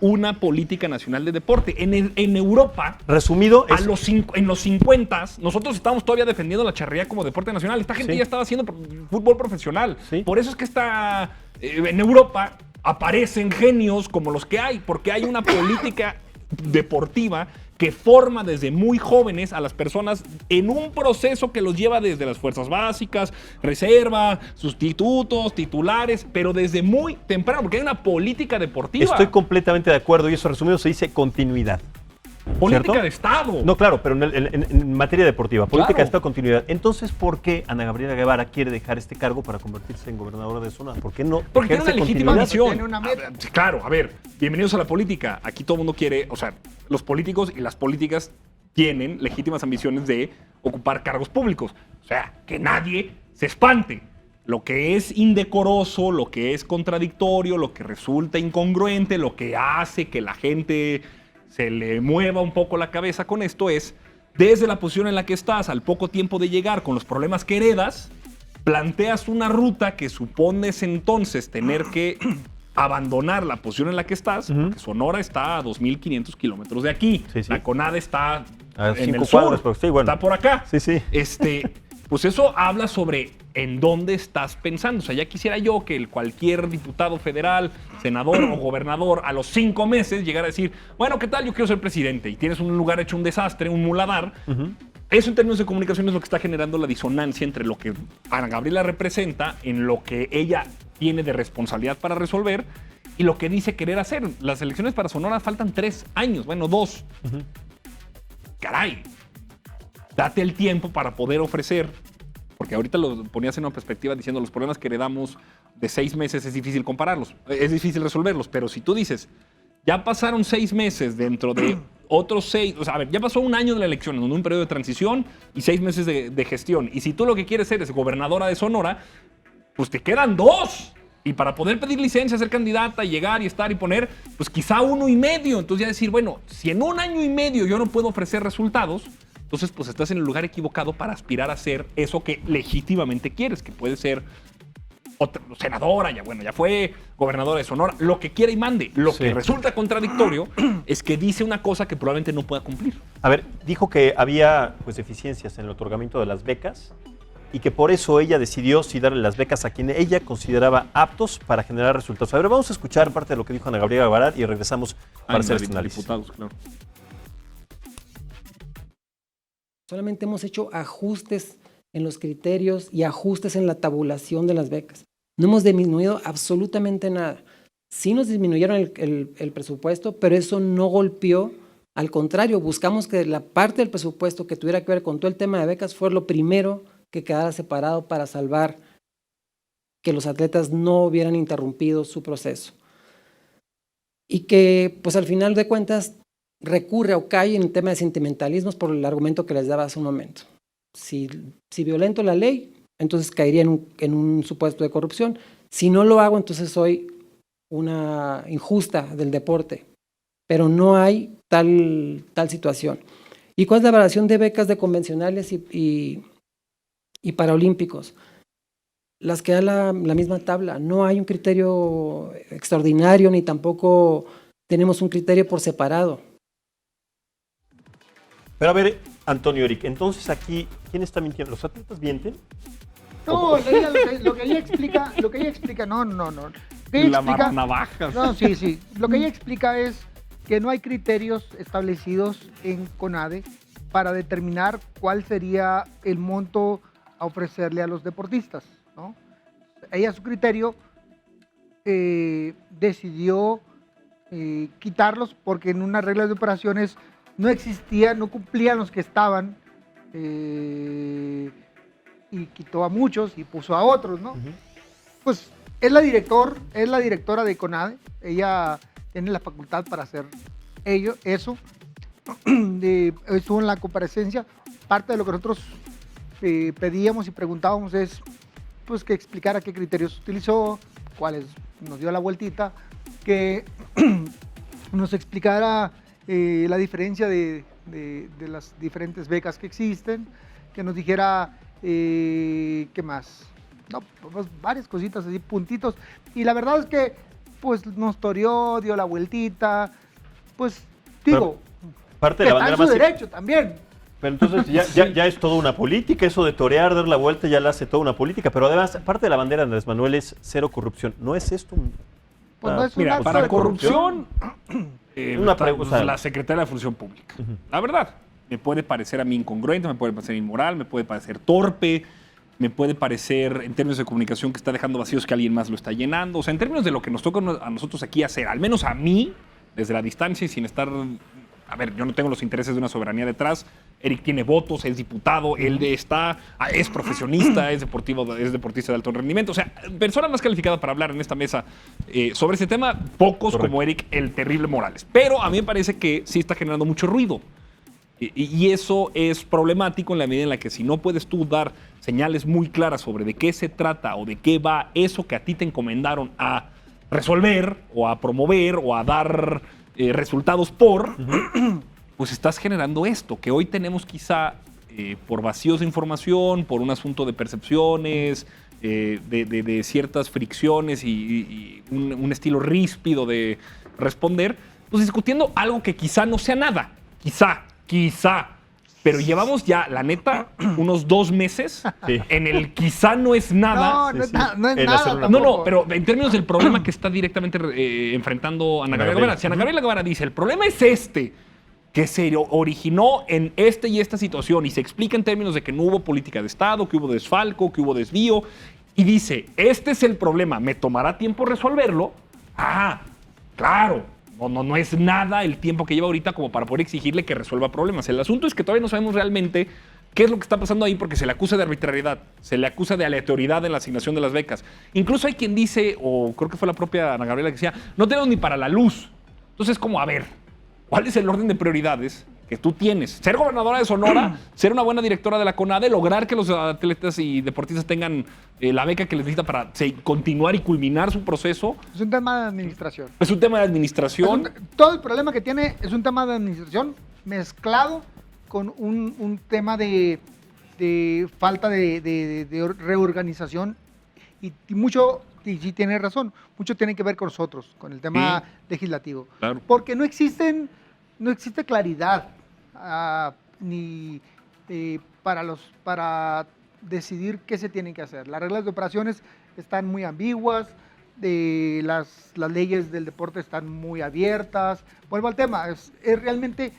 una política nacional de deporte. En Europa, resumido, en los 50 nosotros estábamos todavía defendiendo la charrería como deporte nacional. Esta gente ya estaba haciendo fútbol profesional. Sí. Por eso es que en Europa aparecen genios como los que hay, porque hay una política deportiva que forma desde muy jóvenes a las personas en un proceso que los lleva desde las fuerzas básicas, reserva, sustitutos, titulares, pero desde muy temprano, porque hay una política deportiva. Estoy completamente de acuerdo y eso resumido se dice continuidad. Política ¿cierto? de Estado. No, claro, pero en materia deportiva, política de Estado, continuidad. Entonces, ¿por qué Ana Gabriela Guevara quiere dejar este cargo para convertirse en gobernadora de Sonora? ¿Por qué no? Porque tiene una legítima misión. Tiene una meta. Claro, a ver, bienvenidos a la política. Aquí todo el mundo quiere, o sea, los políticos y las políticas tienen legítimas ambiciones de ocupar cargos públicos. O sea, que nadie se espante. Lo que es indecoroso, lo que es contradictorio, lo que resulta incongruente, lo que hace que la gente se le mueva un poco la cabeza con esto es, desde la posición en la que estás, al poco tiempo de llegar, con los problemas que heredas, planteas una ruta que supones entonces tener que abandonar la posición en la que estás, porque Sonora está a 2.500 kilómetros de aquí. Sí, sí. La CONADE está a en 5 el sur, cuadros, pero sí, bueno. está por acá. Sí, sí. Pues eso habla sobre en dónde estás pensando. O sea, ya quisiera yo que cualquier diputado federal, senador o gobernador a los 5 meses llegara a decir, bueno, ¿qué tal? Yo quiero ser presidente. Y tienes un lugar hecho un desastre, un muladar. Eso en términos de comunicación es lo que está generando la disonancia entre lo que Ana Gabriela representa, en lo que ella tiene de responsabilidad para resolver y lo que dice querer hacer. Las elecciones para Sonora faltan 3 años, bueno, 2. Caray. Date el tiempo para poder ofrecer, porque ahorita lo ponías en una perspectiva diciendo los problemas que heredamos de 6 meses es difícil compararlos, es difícil resolverlos, pero si tú dices, ya pasaron 6 meses dentro de otros 6, o sea, a ver, ya pasó 1 año de la elección, en un periodo de transición y 6 meses de gestión, y si tú lo que quieres ser es gobernadora de Sonora, pues te quedan 2. Y para poder pedir licencia, ser candidata, llegar y estar y poner, pues quizá 1 y medio. Entonces ya decir, bueno, si en 1 año y medio yo no puedo ofrecer resultados, entonces pues estás en el lugar equivocado para aspirar a ser eso que legítimamente quieres, que puede ser otra, senadora, ya fue gobernadora de Sonora, lo que quiera y mande. Lo que resulta contradictorio es que dice una cosa que probablemente no pueda cumplir. A ver, dijo que había pues deficiencias en el otorgamiento de las becas y que por eso ella decidió sí darle las becas a quien ella consideraba aptos para generar resultados. A ver, vamos a escuchar parte de lo que dijo Ana Gabriela Guevara y regresamos para hacer este análisis. Diputados, claro. Solamente hemos hecho ajustes en los criterios y ajustes en la tabulación de las becas. No hemos disminuido absolutamente nada. Sí nos disminuyeron el presupuesto, pero eso no golpeó. Al contrario, buscamos que la parte del presupuesto que tuviera que ver con todo el tema de becas fuera lo primero que quedara separado para salvar que los atletas no hubieran interrumpido su proceso. Y que, pues al final de cuentas, recurre o cae en el tema de sentimentalismos por el argumento que les daba hace un momento. Si violento la ley, entonces caería en un supuesto de corrupción. Si no lo hago, entonces soy una injusta del deporte. Pero no hay tal situación. ¿Y cuál es la variación de becas de convencionales y paralímpicos? Las que da la misma tabla. No hay un criterio extraordinario ni tampoco tenemos un criterio por separado. Pero a ver, Antonio Eric, entonces aquí, ¿quién está mintiendo? ¿Los atletas mienten? No, lo que ella explica, no. Lo que ella explica, navajas. no, sí. Lo que ella explica es que no hay criterios establecidos en CONADE para determinar cuál sería el monto a ofrecerle a los deportistas, ¿no? Ella, su criterio, decidió quitarlos porque en unas reglas de operaciones no existían, no cumplían los que estaban, y quitó a muchos y puso a otros, ¿no? Pues es la directora de CONADE, ella tiene la facultad para hacer eso. Estuvo en la comparecencia. Parte de lo que nosotros pedíamos y preguntábamos es pues que explicara qué criterios utilizó, cuáles nos dio la vueltita, que nos explicara la diferencia de las diferentes becas que existen, que nos dijera qué más. No, pues varias cositas así, puntitos. Y la verdad es que pues nos toreó, dio la vueltita, pues digo, parte de la bandera está en su más derecho también. Pero entonces ya es toda una política, eso de torear, dar la vuelta, ya la hace toda una política. Pero además, parte de la bandera de Andrés Manuel es cero corrupción. ¿No es esto Pues no es un mira, acto para de corrupción, pregunta. la Secretaría de Función Pública. La verdad, me puede parecer a mí incongruente, me puede parecer inmoral, me puede parecer torpe, me puede parecer en términos de comunicación que está dejando vacíos que alguien más lo está llenando. O sea, en términos de lo que nos toca a nosotros aquí hacer, al menos a mí, desde la distancia y sin estar... A ver, yo no tengo los intereses de una soberanía detrás. Eric tiene votos, es diputado, él es profesionista, es deportista de alto rendimiento. O sea, persona más calificada para hablar en esta mesa sobre ese tema, pocos. Correcto. Como Eric, el terrible Morales. Pero a mí me parece que sí está generando mucho ruido. Y eso es problemático en la medida en la que si no puedes tú dar señales muy claras sobre de qué se trata o de qué va eso que a ti te encomendaron a resolver o a promover o a dar resultados pues estás generando esto, que hoy tenemos quizá por vacíos de información, por un asunto de percepciones, de ciertas fricciones y un estilo ríspido de responder, pues discutiendo algo que quizá no sea nada, quizá, pero llevamos ya, la neta, unos 2 meses en el quizá no es nada. No es nada. No, pero en términos del problema que está directamente enfrentando Ana Gabriela Guevara. Si Ana Gabriela Guevara dice, el problema es que se originó en y esta situación y se explica en términos de que no hubo política de Estado, que hubo desfalco, que hubo desvío, y dice, este es el problema, me tomará tiempo resolverlo. Ah, claro. No es nada el tiempo que lleva ahorita como para poder exigirle que resuelva problemas. El asunto es que todavía no sabemos realmente qué es lo que está pasando ahí porque se le acusa de arbitrariedad, se le acusa de aleatoriedad en la asignación de las becas. Incluso hay quien dice, o creo que fue la propia Ana Gabriela que decía, no tenemos ni para la luz. Entonces, como, a ver, ¿cuál es el orden de prioridades que tú tienes. Ser gobernadora de Sonora, ser una buena directora de la CONADE, lograr que los atletas y deportistas tengan la beca que les necesita para continuar y culminar su proceso. Es un tema de administración. Es un tema de administración. Todo el problema que tiene es un tema de administración mezclado con un tema de falta de reorganización y mucho, y sí tiene razón, mucho tiene que ver con nosotros, con el tema legislativo. Claro. Porque no existe claridad ni para decidir qué se tiene que hacer. Las reglas de operaciones están muy ambiguas, las leyes del deporte están muy abiertas. Vuelvo al tema, es realmente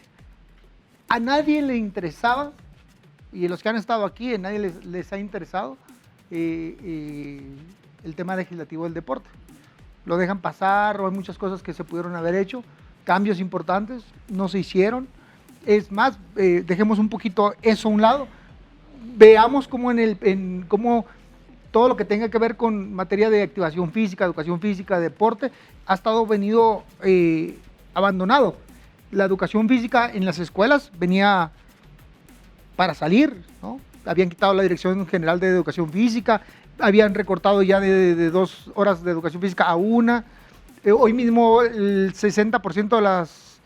a nadie le interesaba, y los que han estado aquí, a nadie les ha interesado el tema legislativo del deporte. Lo dejan pasar, o hay muchas cosas que se pudieron haber hecho, cambios importantes, no se hicieron. Es más, dejemos un poquito eso a un lado, veamos cómo cómo todo lo que tenga que ver con materia de activación física, educación física, deporte, ha estado venido abandonado. La educación física en las escuelas venía para salir, ¿no? Habían quitado la Dirección General de Educación Física, habían recortado ya de 2 horas de educación física a 1. Hoy mismo el 60% de las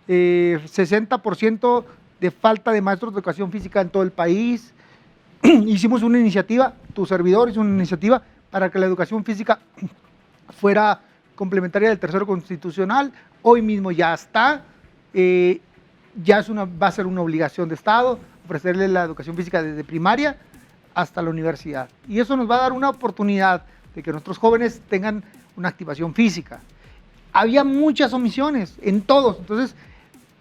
60% de falta de maestros de educación física en todo el país. Hicimos una iniciativa, tu servidor hizo una iniciativa para que la educación física fuera complementaria del tercero constitucional. Hoy mismo ya está, va a ser una obligación de Estado ofrecerle la educación física desde primaria hasta la universidad. Y eso nos va a dar una oportunidad de que nuestros jóvenes tengan una activación física. Había muchas omisiones en todos, entonces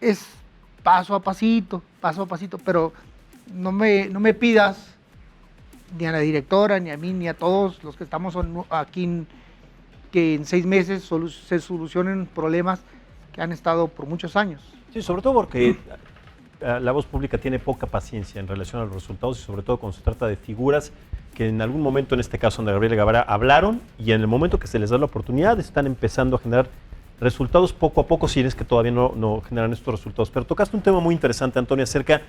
es paso a pasito, pero no me pidas ni a la directora, ni a mí, ni a todos los que estamos aquí que en 6 meses se solucionen problemas que han estado por muchos años. Sí, sobre todo porque la voz pública tiene poca paciencia en relación a los resultados y sobre todo cuando se trata de figuras que en algún momento, en este caso de Gabriela Guevara, hablaron y en el momento que se les da la oportunidad están empezando a generar resultados poco a poco, si es que todavía no generan estos resultados. Pero tocaste un tema muy interesante, Antonio, acerca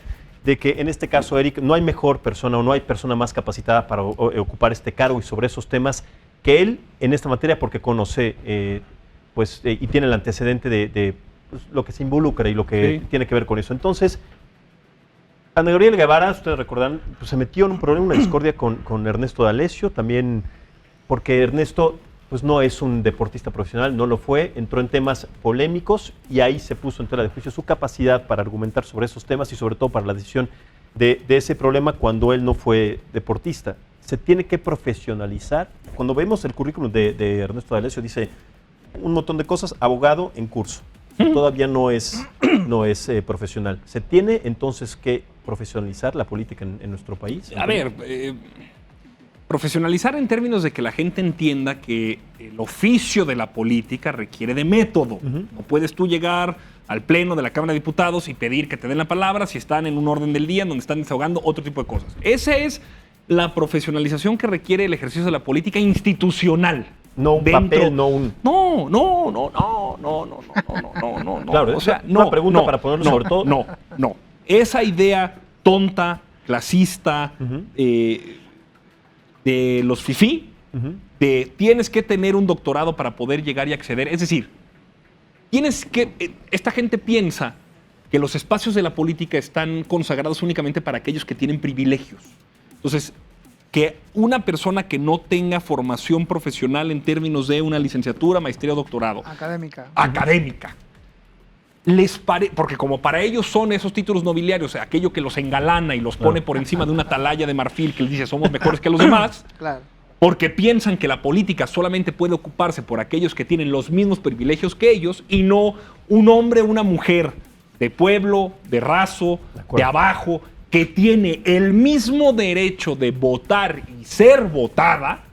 de que en este caso, Eric, no hay mejor persona o no hay persona más capacitada para ocupar este cargo y sobre esos temas que él en esta materia, porque conoce y tiene el antecedente de pues, lo que se involucra y lo que tiene que ver con eso. Entonces, Ana Gabriela Guevara, ustedes recordarán, pues, se metió en un problema, una discordia con Ernesto D'Alessio, también porque Ernesto pues, no es un deportista profesional, no lo fue, entró en temas polémicos y ahí se puso en tela de juicio su capacidad para argumentar sobre esos temas y sobre todo para la decisión de ese problema cuando él no fue deportista. Se tiene que profesionalizar. Cuando vemos el currículum de Ernesto D'Alessio, dice un montón de cosas, abogado en curso. Todavía no es profesional. ¿Se tiene entonces que profesionalizar la política en nuestro país? A ver, profesionalizar en términos de que la gente entienda que el oficio de la política requiere de método. No puedes tú llegar al pleno de la Cámara de Diputados y pedir que te den la palabra si están en un orden del día en donde están desahogando otro tipo de cosas. Esa es la profesionalización que requiere el ejercicio de la política institucional. No un papel, no un... No. Claro, o sea, una pregunta para ponerlo sobre todo. No. Esa idea tonta, clasista, de los fifí, de tienes que tener un doctorado para poder llegar y acceder. Es decir, esta gente piensa que los espacios de la política están consagrados únicamente para aquellos que tienen privilegios. Entonces, que una persona que no tenga formación profesional en términos de una licenciatura, maestría o doctorado. Académica. Porque como para ellos son esos títulos nobiliarios, aquello que los engalana y los pone por encima de una atalaya de marfil que les dice somos mejores que los demás, Claro. porque piensan que la política solamente puede ocuparse por aquellos que tienen los mismos privilegios que ellos y no un hombre o una mujer de pueblo, de raso, de abajo, que tiene el mismo derecho de votar y ser votada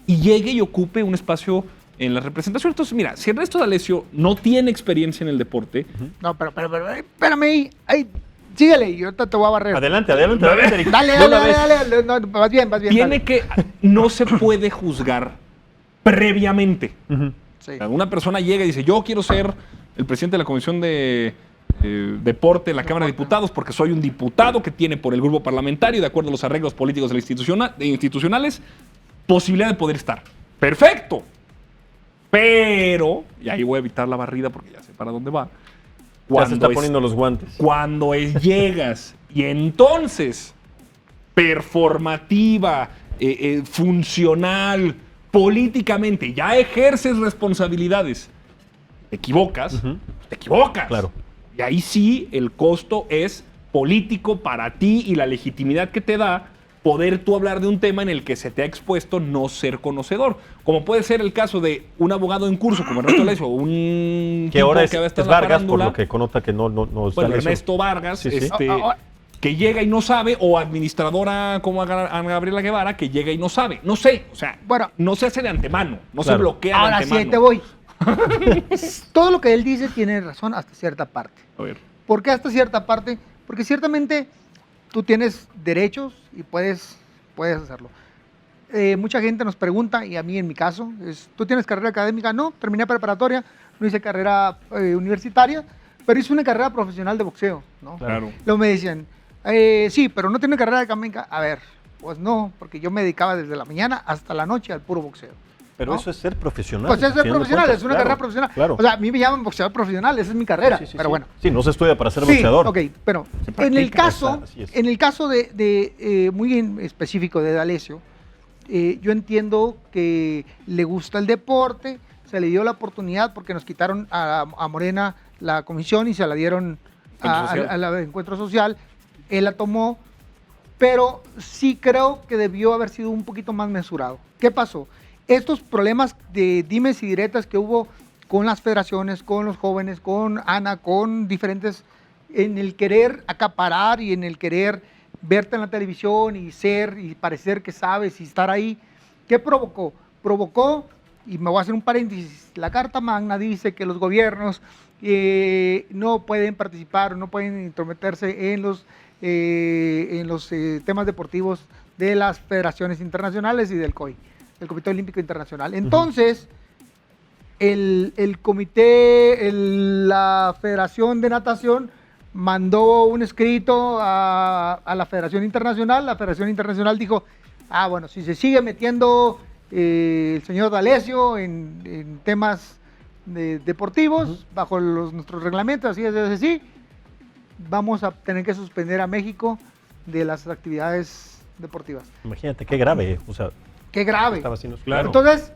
y llegue y ocupe un espacio en la representación. Entonces, mira, si Ernesto D'Alessio no tiene experiencia en el deporte... No, pero espérame ahí. Síguele, yo te voy a barrer. Adelante, Eric. Dale. No, vas bien. Tiene que... No se puede juzgar previamente. Sí. Una persona llega y dice, yo quiero ser el presidente de la Comisión de deporte en la Cámara de Diputados porque soy un diputado que tiene por el grupo parlamentario, de acuerdo a los arreglos políticos de institucionales, posibilidad de poder estar. ¡Perfecto! Pero, y ahí voy a evitar la barrida porque ya sé para dónde va. Ya se está poniendo los guantes. Cuando llegas y entonces performativa, funcional, políticamente, ya ejerces responsabilidades, te equivocas, te equivocas. Claro. Y ahí sí el costo es político para ti y la legitimidad que te da poder tú hablar de un tema en el que se te ha expuesto no ser conocedor. Como puede ser el caso de un abogado en curso, como Ernesto Alessio, un que ahora es estado en la Vargas, farándula, por lo que connota que no bueno, Ernesto Vargas, Sí, sí. que llega y no sabe, o administradora como Ana Gabriela Guevara, que llega y no sabe. No sé, o sea, Bueno. no se hace de antemano, no se Claro. bloquea de Ahora sí, antemano. ahí te voy. Todo lo que él dice tiene razón hasta cierta parte. A ver. ¿Por qué hasta cierta parte? Porque ciertamente tú tienes derechos y puedes hacerlo. Mucha gente nos pregunta, y a mí en mi caso, ¿tú tienes carrera académica? No, terminé preparatoria, no hice carrera universitaria, pero hice una carrera profesional de boxeo, ¿no? Claro. Luego me decían, sí, pero no tiene carrera académica. A ver, pues no, porque yo me dedicaba desde la mañana hasta la noche al puro boxeo. Pero ¿no? eso es ser profesional. Pues es al ser final de profesional, cuentas. es una Claro, carrera profesional. Claro. O sea, a mí me llaman boxeador profesional, esa es mi carrera, Sí, sí, pero sí. bueno. Sí, no se estudia para ser Sí, boxeador. ok, pero Se en el practica, caso, así es. en el caso de muy en específico de D'Alessio, yo entiendo que le gusta el deporte, se le dio la oportunidad porque nos quitaron a Morena la comisión y se la dieron al encuentro social. Él la tomó, pero sí creo que debió haber sido un poquito más mesurado. ¿Qué pasó? Estos problemas de dimes y diretas que hubo con las federaciones, con los jóvenes, con Ana, con diferentes, en el querer acaparar y en el querer verte en la televisión y ser y parecer que sabes y estar ahí, ¿qué provocó? Provocó, y me voy a hacer un paréntesis, la Carta Magna dice que los gobiernos no pueden participar, no pueden intrometerse en los temas deportivos de las federaciones internacionales y del COI, el Comité Olímpico Internacional. Entonces, el comité, la Federación de Natación mandó un escrito a la Federación Internacional dijo, bueno, si se sigue metiendo el señor D'Alessio en temas deportivos, bajo nuestros reglamentos, así es así, vamos a tener que suspender a México de las actividades deportivas. Imagínate, qué grave. O sea, ¡Qué grave! estaba haciendo Claro. Entonces,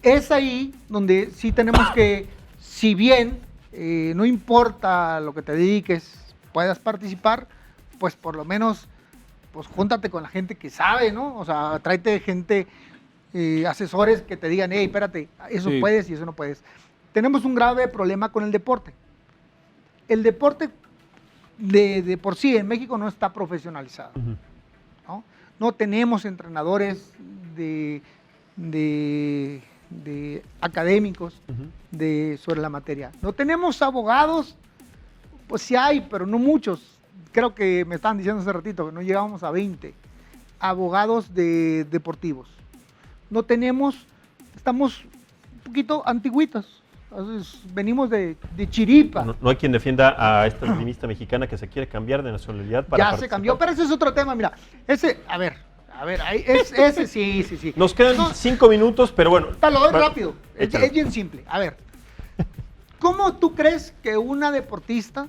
es ahí donde sí tenemos que, si bien no importa lo que te dediques, puedas participar, pues por lo menos, pues júntate con la gente que sabe, ¿no? O sea, tráete gente, asesores que te digan, hey, espérate, eso Sí. puedes y eso no puedes. Tenemos un grave problema con el deporte. El deporte de por sí en México no está profesionalizado. ¿No? No tenemos entrenadores de académicos sobre la materia. No tenemos abogados, pues sí hay, pero no muchos. Creo que me estaban diciendo hace ratito que no llegábamos a 20 abogados deportivos. No tenemos, estamos un poquito antigüitos. Entonces, venimos de chiripa. No hay quien defienda a esta tenista mexicana que se quiere cambiar de nacionalidad para Ya se participar. cambió, pero ese es otro tema. Mira, ese, ese sí. Nos quedan 5 minutos, pero bueno. Te lo doy Va- rápido. Es échalo. bien simple. A ver, ¿cómo tú crees que una deportista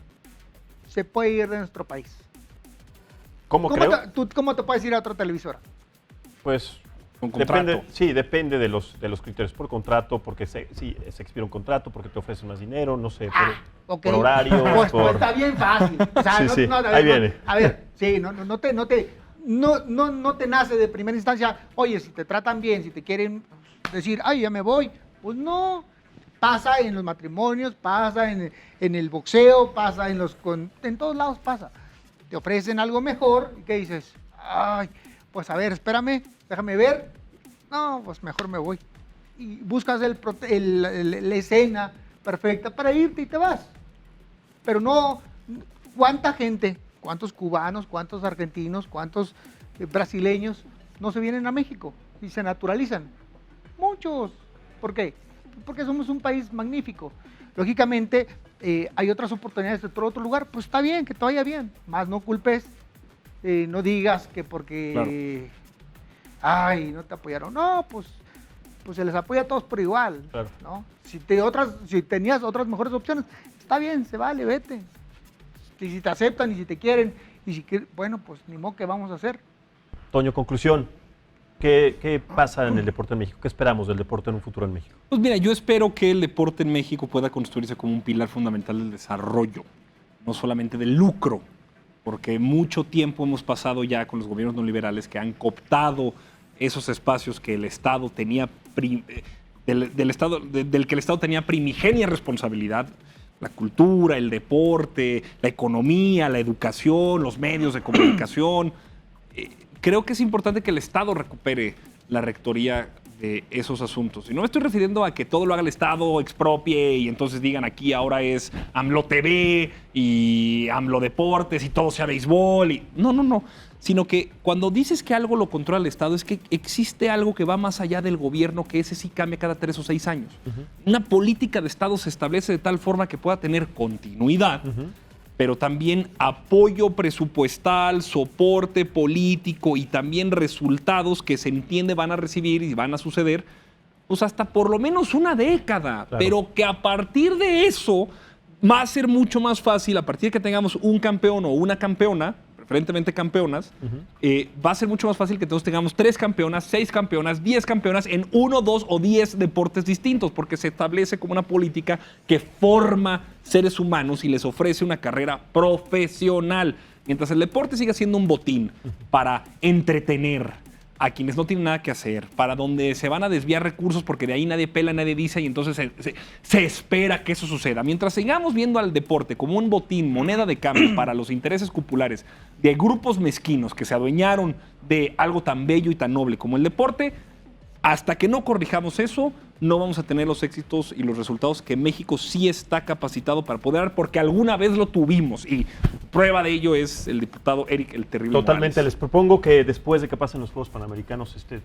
se puede ir de nuestro país? ¿Cómo creo? ¿Cómo te puedes ir a otra televisora? Pues Con contrato. depende de los criterios. Por contrato, porque se expira un contrato, porque te ofrecen más dinero, no sé, Ok. por horario, Pues, por... está bien fácil. O sea, Sí, sí. a ver, Ahí viene. A ver, sí, no te nace de primera instancia, oye, si te tratan bien, si te quieren decir, ay, ya me voy, pues no. Pasa en los matrimonios, pasa en el boxeo, pasa en todos lados pasa. Te ofrecen algo mejor y ¿qué dices? Ay, pues a ver, espérame, déjame ver. No, pues mejor me voy. Y buscas la escena perfecta para irte y te vas. Pero no, ¿cuánta gente, cuántos cubanos, cuántos argentinos, cuántos brasileños no se vienen a México y se naturalizan? Muchos. ¿Por qué? Porque somos un país magnífico. Lógicamente, hay otras oportunidades de otro lugar, pues está bien, que te vaya bien, más no culpes, no digas que porque, ay, no te apoyaron, no, pues se les apoya a todos por igual, ¿no? Si tenías otras mejores opciones, está bien, se vale, vete. Y si te aceptan y si te quieren, bueno, pues ni modo que vamos a hacer. Toño, conclusión. ¿Qué pasa en el deporte en México? ¿Qué esperamos del deporte en un futuro en México? Pues mira, yo espero que el deporte en México pueda construirse como un pilar fundamental del desarrollo, no solamente del lucro, porque mucho tiempo hemos pasado ya con los gobiernos neoliberales que han cooptado esos espacios que el Estado tenía del que el Estado tenía primigenia responsabilidad, la cultura, el deporte, la economía, la educación, los medios de comunicación. Creo que es importante que el Estado recupere la rectoría de esos asuntos. Y no me estoy refiriendo a que todo lo haga el Estado, expropie y entonces digan aquí ahora es AMLO TV y AMLO Deportes y todo sea béisbol. No. Sino que cuando dices que algo lo controla el Estado es que existe algo que va más allá del gobierno, que ese sí cambia cada 3 o 6 años. Una política de Estado se establece de tal forma que pueda tener continuidad, pero también apoyo presupuestal, soporte político y también resultados que se entiende van a recibir y van a suceder, pues hasta por lo menos una década. Claro. Pero que a partir de eso va a ser mucho más fácil, a partir de que tengamos un campeón o una campeona, preferentemente campeonas, va a ser mucho más fácil que todos tengamos 3 campeonas, 6 campeonas, 10 campeonas en 1, 2 o 10 deportes distintos, porque se establece como una política que forma seres humanos y les ofrece una carrera profesional. Mientras el deporte siga siendo un botín para entretener a quienes no tienen nada que hacer, para donde se van a desviar recursos porque de ahí nadie pela, nadie dice y entonces se espera que eso suceda. Mientras sigamos viendo al deporte como un botín, moneda de cambio para los intereses cupulares de grupos mezquinos que se adueñaron de algo tan bello y tan noble como el deporte, hasta que no corrijamos eso, no vamos a tener los éxitos y los resultados que México sí está capacitado para poder dar, porque alguna vez lo tuvimos. Y prueba de ello es el diputado Eric El Terrible Totalmente. Morales. Les propongo que después de que pasen los Juegos Panamericanos, este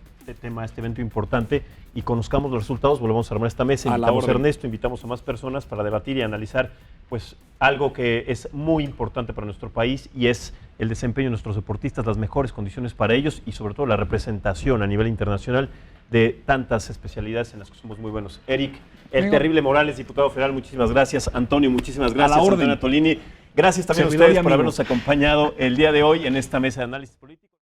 evento importante, y conozcamos los resultados, volvemos a armar esta mesa. Invitamos a Ernesto, invitamos a más personas para debatir y analizar pues algo que es muy importante para nuestro país y es el desempeño de nuestros deportistas, las mejores condiciones para ellos y sobre todo la representación a nivel internacional de tantas especialidades en las que somos muy buenos. Eric, El Terrible Morales, diputado federal, muchísimas gracias. Antonio, muchísimas gracias. Antonio Tolini, gracias también a ustedes por habernos acompañado el día de hoy en esta mesa de análisis político.